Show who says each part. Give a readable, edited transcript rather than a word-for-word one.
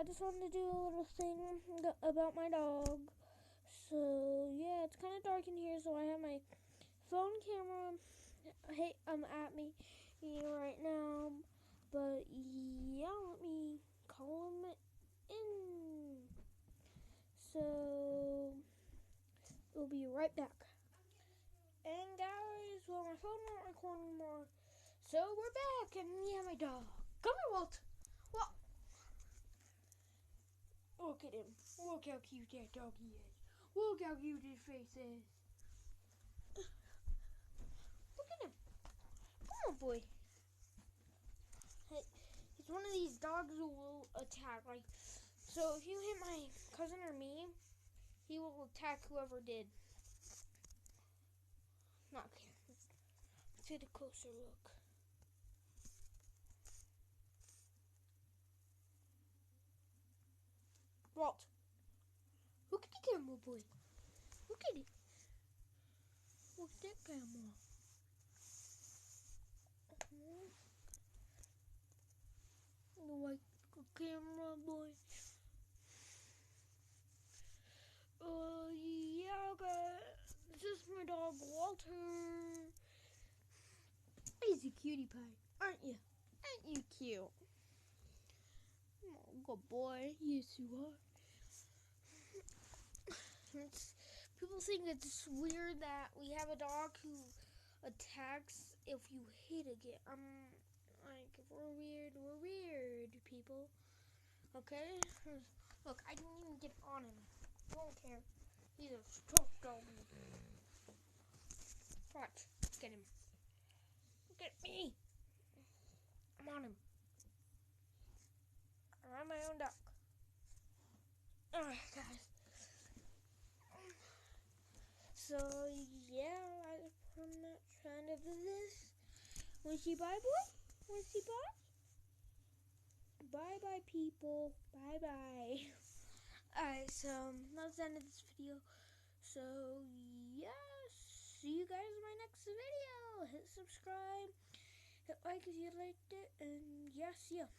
Speaker 1: just wanted to do a little thing about my dog. So yeah, it's kind of dark in here, so I have my phone camera at me right now. But yeah, let me call him in. So we'll be right back. And guys, well, my phone won't record anymore, so we're back. And yeah, my dog. Come here, Walt. Well, look at him. Look how cute that doggy is. Look how cute his face is. Look at him. Come on, boy. Hey, he's one of these dogs who will attack. So if you hit my cousin or me, he will attack whoever did. Not okay. Let's get a closer look. Walt, look at the camera, boy. Look at it. Look at that camera. Like a camera, boy. Yeah, okay. This is my dog, Walter. He's a cutie pie, aren't you? Aren't you cute? Oh, good boy. Yes, you are. People think it's weird that we have a dog who attacks if you hit again. If we're weird, people. Okay? Look, I didn't even get on him. Don't care. He's a tough dog. Watch. Look at him. Look at me. I'm on him. I'm my own dog. Alright, guys. So, yeah, I'm not trying to do this. Wanna see bye, boy? Wanna see bye? Bye-bye, people. Bye-bye. Alright, so that's the end of this video. So, yeah, see you guys in my next video. Hit subscribe, hit like if you liked it, and yeah, see ya.